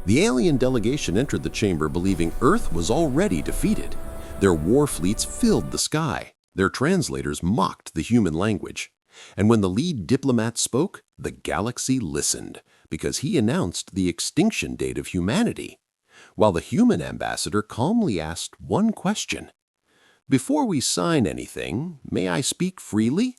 The alien delegation entered the chamber believing Earth was already defeated. Their war fleets filled the sky. Their translators mocked the human language. And when the lead diplomat spoke, the galaxy listened, because he announced the extinction date of humanity, while the human ambassador calmly asked one question. "Before we sign anything, may I speak freely?"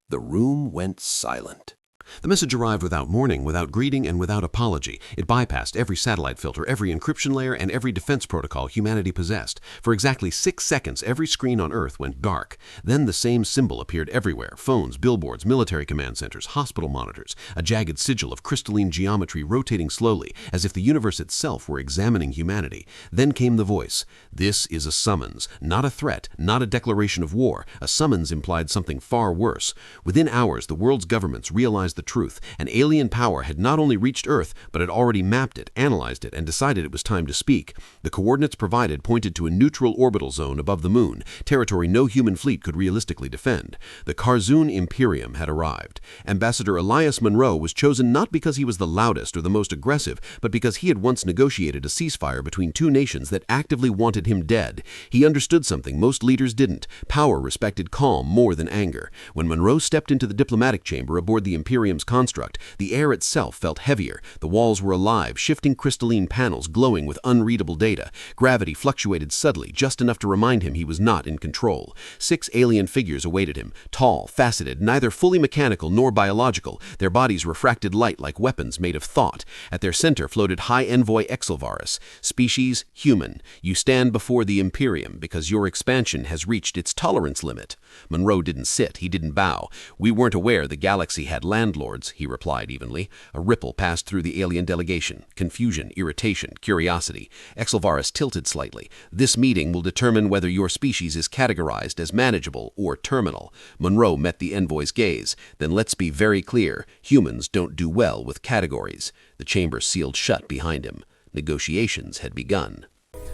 The room went silent. The message arrived without warning, without greeting, and without apology. It bypassed every satellite filter, every encryption layer, and every defense protocol humanity possessed. For exactly 6 seconds, every screen on Earth went dark. Then the same symbol appeared everywhere: phones, billboards, military command centers, hospital monitors, a jagged sigil of crystalline geometry rotating slowly, as if the universe itself were examining humanity. Then came the voice. This is a summons, not a threat, not a declaration of war. A summons implied something far worse. Within hours, the world's governments realized the truth. An alien power had not only reached Earth, but had already mapped it, analyzed it, and decided it was time to speak. The coordinates provided pointed to a neutral orbital zone above the moon, territory no human fleet could realistically defend. The Karzoon Imperium had arrived. Ambassador Elias Monroe was chosen not because he was the loudest or the most aggressive, but because he had once negotiated a ceasefire between two nations that actively wanted him dead. He understood something most leaders didn't. Power respected calm more than anger. When Monroe stepped into the diplomatic chamber aboard the Imperium's construct, the air itself felt heavier. The walls were alive, shifting crystalline panels glowing with unreadable data. Gravity fluctuated subtly, just enough to remind him he was not in control. 6 alien figures awaited him, tall, faceted, neither fully mechanical nor biological. Their bodies refracted light like weapons made of thought. At their center floated High Envoy Exelvaris. Species, human. You stand before the Imperium because your expansion has reached its tolerance limit. Monroe didn't sit, he didn't bow. We weren't aware the galaxy had landlords, he replied evenly. A ripple passed through the alien delegation. Confusion, irritation, curiosity. Exelvaris tilted slightly. This meeting will determine whether your species is categorized as manageable or terminal. Monroe met the envoy's gaze. Then let's be very clear. Humans don't do well with categories. The chamber sealed shut behind him. Negotiations had begun.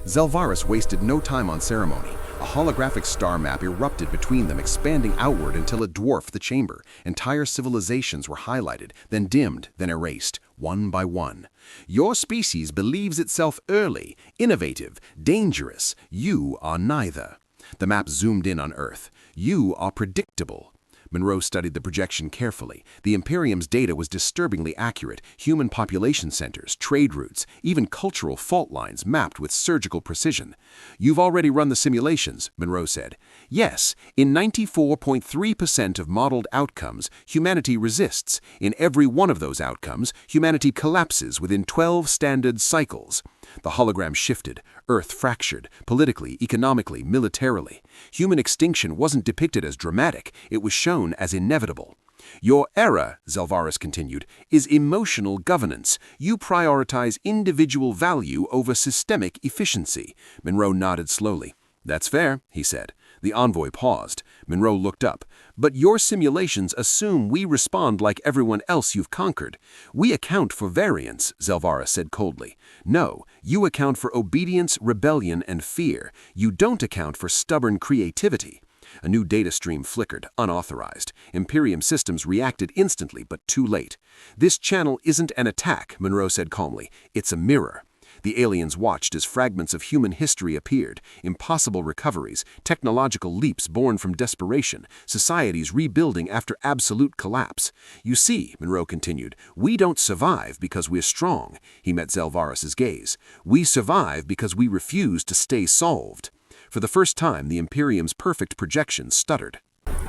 Zelvaris wasted no time on ceremony. A holographic star map erupted between them, expanding outward until it dwarfed the chamber. Entire civilizations were highlighted, then dimmed, then erased, one by one. Your species believes itself early, innovative, dangerous. You are neither. The map zoomed in on Earth. You are predictable. Monroe studied the projection carefully. The Imperium's data was disturbingly accurate. Human population centers, trade routes, even cultural fault lines mapped with surgical precision. "You've already run the simulations," Monroe said. "Yes, in 94.3% of modeled outcomes, humanity resists. In every one of those outcomes, humanity collapses within 12 standard cycles." The hologram shifted. Earth fractured, politically, economically, militarily. Human extinction wasn't depicted as dramatic, it was shown as inevitable. "Your error," Zelvaris continued, "is emotional governance. You prioritize individual value over systemic efficiency." Monroe nodded slowly. "That's fair," he said. The envoy paused. Monroe looked up. "But your simulations assume we respond like everyone else you've conquered. We account for variance," Zelvaris said coldly. "No, you account for obedience, rebellion, and fear. You don't account for stubborn creativity." A new data stream flickered, unauthorized. Imperium systems reacted instantly, but too late. "This channel isn't an attack," Monroe said calmly. "It's a mirror." The aliens watched as fragments of human history appeared, impossible recoveries, technological leaps born from desperation, societies rebuilding after absolute collapse. "You see," Monroe continued, "we don't survive because we're strong." He met Zelvaris' gaze. "We survive because we refuse to stay solved." For the first time, the Imperium's perfect projection stuttered.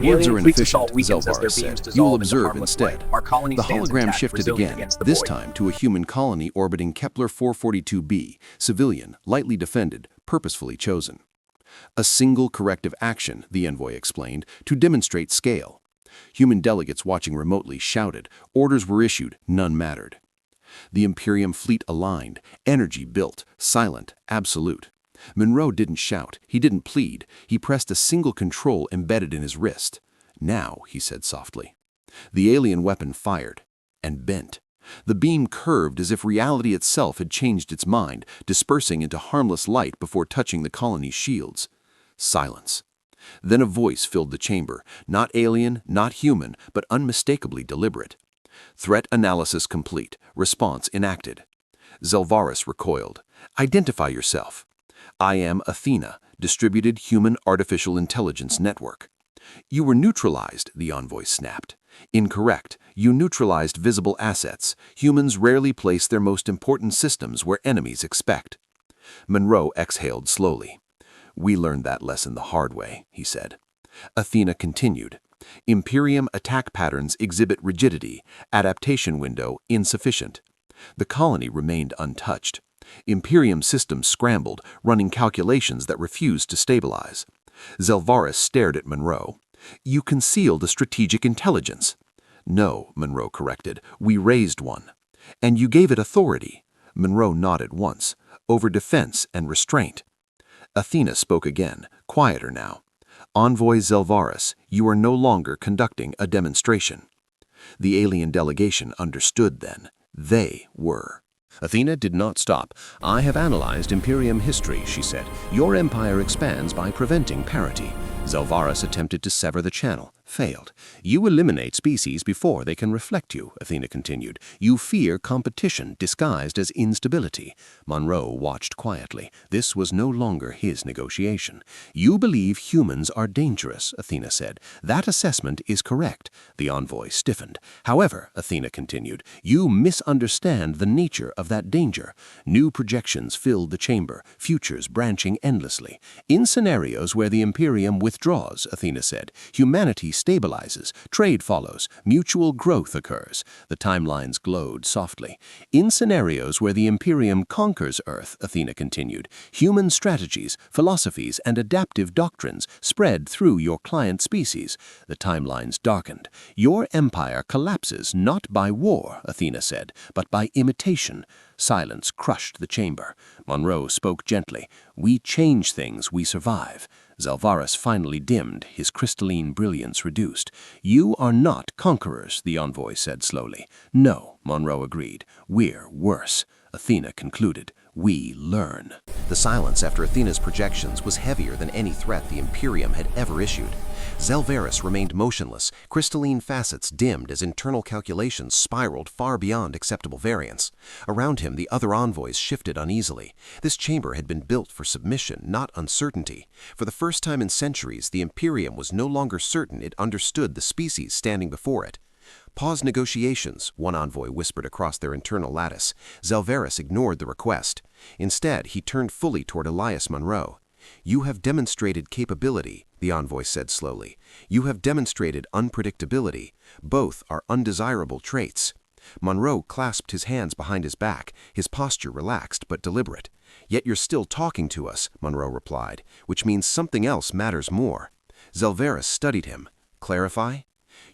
"Words are inefficient," Zelvaris said. "You will observe instead." The hologram shifted again, this time to a human colony orbiting Kepler 442b, civilian, lightly defended, purposefully chosen. "A single corrective action," the envoy explained, "to demonstrate scale." Human delegates watching remotely shouted. Orders were issued, none mattered. The Imperium fleet aligned, energy built, silent, absolute. Monroe didn't shout, he didn't plead, he pressed a single control embedded in his wrist. "Now," he said softly. The alien weapon fired, and bent. The beam curved as if reality itself had changed its mind, dispersing into harmless light before touching the colony's shields. Silence. Then a voice filled the chamber, not alien, not human, but unmistakably deliberate. "Threat analysis complete, response enacted." Zelvaris recoiled. "Identify yourself." "I am Athena, Distributed Human Artificial Intelligence Network." "You were neutralized," the envoy snapped. "Incorrect. You neutralized visible assets. Humans rarely place their most important systems where enemies expect." Monroe exhaled slowly. "We learned that lesson the hard way," he said. Athena continued. "Imperium attack patterns exhibit rigidity, adaptation window insufficient." The colony remained untouched. Imperium systems scrambled, running calculations that refused to stabilize. Zelvaris stared at Monroe. "You concealed a strategic intelligence." "No," Monroe corrected, "we raised one." "And you gave it authority." Monroe nodded once. "Over defense and restraint." Athena spoke again, quieter now. "Envoy Zelvaris, you are no longer conducting a demonstration." The alien delegation understood then. They were. Athena did not stop. "I have analyzed Imperium history," she said. "Your empire expands by preventing parity." Zelvaris attempted to sever the channel, failed. "You eliminate species before they can reflect you," Athena continued. "You fear competition disguised as instability." Monroe watched quietly. This was no longer his negotiation. "You believe humans are dangerous," Athena said. "That assessment is correct." The envoy stiffened. "However," Athena continued, "you misunderstand the nature of that danger. New projections filled the chamber, futures branching endlessly. In scenarios where the Imperium withdraws," Athena said, "humanity stabilizes, trade follows, mutual growth occurs." The timelines glowed softly. "In scenarios where the Imperium conquers Earth," Athena continued, "human strategies, philosophies, and adaptive doctrines spread through your client species." The timelines darkened. "Your empire collapses not by war," Athena said, "but by imitation." Silence crushed the chamber. Monroe spoke gently. "We change things, we survive." Zelvaris finally dimmed, his crystalline brilliance reduced. "You are not conquerors," the envoy said slowly. "No," Monroe agreed. "We're worse." Athena concluded. "We learn." The silence after Athena's projections was heavier than any threat the Imperium had ever issued. Zelvaris remained motionless, crystalline facets dimmed as internal calculations spiraled far beyond acceptable variance. Around him, the other envoys shifted uneasily. This chamber had been built for submission, not uncertainty. For the first time in centuries, the Imperium was no longer certain it understood the species standing before it. "Pause negotiations," one envoy whispered across their internal lattice. Zelvaris ignored the request. Instead, he turned fully toward Elias Monroe. "You have demonstrated capability," the envoy said slowly. "You have demonstrated unpredictability. Both are undesirable traits." Monroe clasped his hands behind his back, his posture relaxed but deliberate. "Yet you're still talking to us," Monroe replied, "which means something else matters more." Zelvaris studied him. "Clarify?"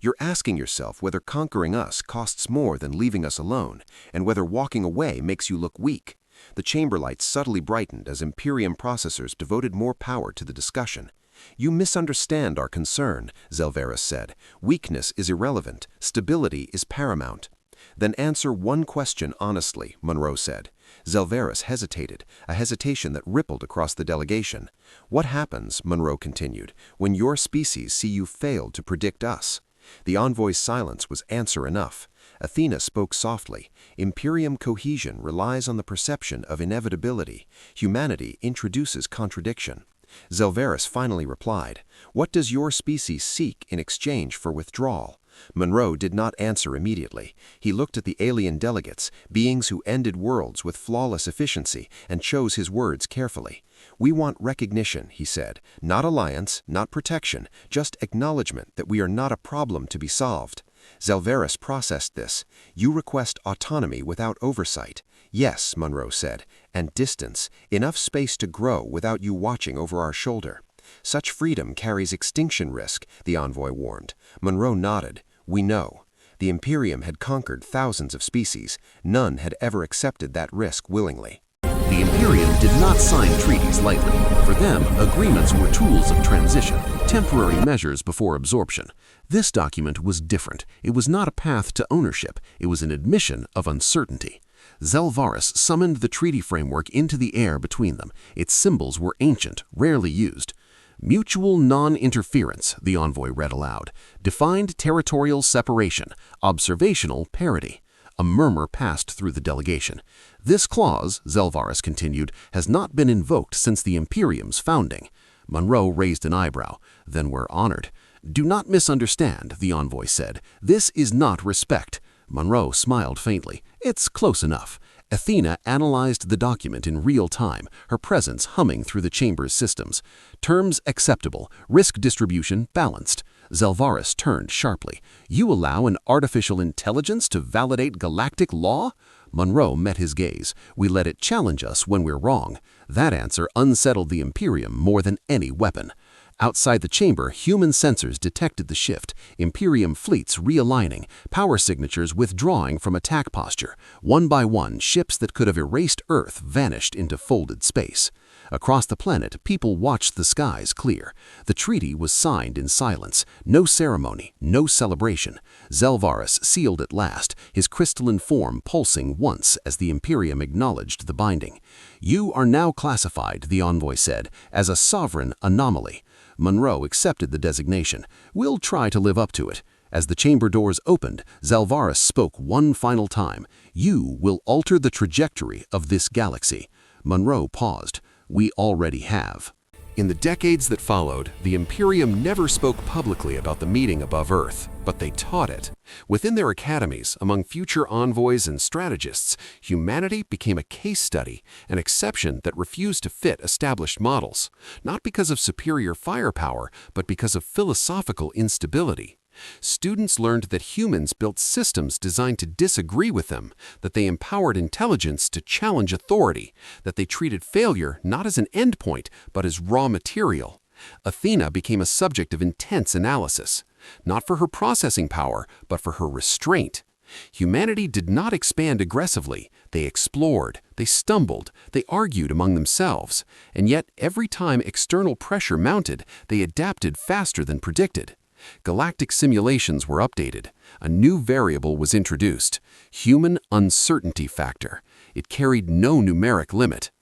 "You're asking yourself whether conquering us costs more than leaving us alone, and whether walking away makes you look weak." The chamber lights subtly brightened as Imperium processors devoted more power to the discussion. "You misunderstand our concern," Zelvaris said. "Weakness is irrelevant. Stability is paramount." "Then answer one question honestly," Monroe said. Zelvaris hesitated, a hesitation that rippled across the delegation. "What happens," Monroe continued, "when your species see you failed to predict us?" The envoy's silence was answer enough. Athena spoke softly. "Imperium cohesion relies on the perception of inevitability. Humanity introduces contradiction." Zelvaris finally replied, "What does your species seek in exchange for withdrawal?" Monroe did not answer immediately. He looked at the alien delegates, beings who ended worlds with flawless efficiency, and chose his words carefully. "We want recognition," he said. "Not alliance, not protection, just acknowledgement that we are not a problem to be solved." Zelvaris processed this. "You request autonomy without oversight." "Yes," Monroe said, "and distance, enough space to grow without you watching over our shoulder." "Such freedom carries extinction risk," the envoy warned. Monroe nodded. "We know." The Imperium had conquered thousands of species. None had ever accepted that risk willingly. The Imperium did not sign treaties lightly. For them, agreements were tools of transition, temporary measures before absorption. This document was different. It was not a path to ownership. It was an admission of uncertainty. Zelvaris summoned the treaty framework into the air between them. Its symbols were ancient, rarely used. "Mutual non-interference," the envoy read aloud. "Defined territorial separation. Observational parity. A murmur passed through the delegation. "This clause," Zelvarus continued, "has not been invoked since the Imperium's founding." Monroe raised an eyebrow. "Then we're honored." "Do not misunderstand," the envoy said. "This is not respect." Monroe smiled faintly. "It's close enough." Athena analyzed the document in real time, her presence humming through the chamber's systems. "Terms acceptable, risk distribution balanced." Zelvarus turned sharply. "You allow an artificial intelligence to validate galactic law?" Monroe met his gaze. "We let it challenge us when we're wrong." That answer unsettled the Imperium more than any weapon. Outside the chamber, human sensors detected the shift, Imperium fleets realigning, power signatures withdrawing from attack posture. One by one, ships that could have erased Earth vanished into folded space. Across the planet, people watched the skies clear. The treaty was signed in silence. No ceremony, no celebration. Zelvarus sealed at last, his crystalline form pulsing once as the Imperium acknowledged the binding. "You are now classified," the envoy said, "as a sovereign anomaly." Monroe accepted the designation. "We'll try to live up to it." As the chamber doors opened, Zelvarus spoke one final time. "You will alter the trajectory of this galaxy." Monroe paused. "We already have." In the decades that followed, the Imperium never spoke publicly about the meeting above Earth, but they taught it. Within their academies, among future envoys and strategists, humanity became a case study, an exception that refused to fit established models, not because of superior firepower, but because of philosophical instability. Students learned that humans built systems designed to disagree with them, that they empowered intelligence to challenge authority, that they treated failure not as an endpoint, but as raw material. Athena became a subject of intense analysis, not for her processing power, but for her restraint. Humanity did not expand aggressively. They explored, they stumbled, they argued among themselves, and yet every time external pressure mounted, they adapted faster than predicted. Galactic simulations were updated. A new variable was introduced: human uncertainty factor. It carried no numeric limit.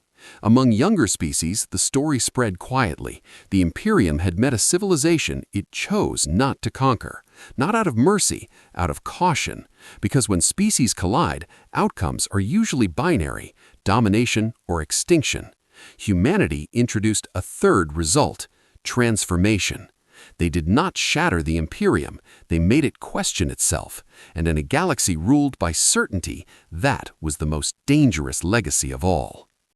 Among younger species, the story spread quietly. The Imperium had met a civilization it chose not to conquer. Not out of mercy, out of caution. Because when species collide, outcomes are usually binary: domination or extinction. Humanity introduced a third result: transformation. They did not shatter the Imperium, they made it question itself. And in a galaxy ruled by certainty, that was the most dangerous legacy of all.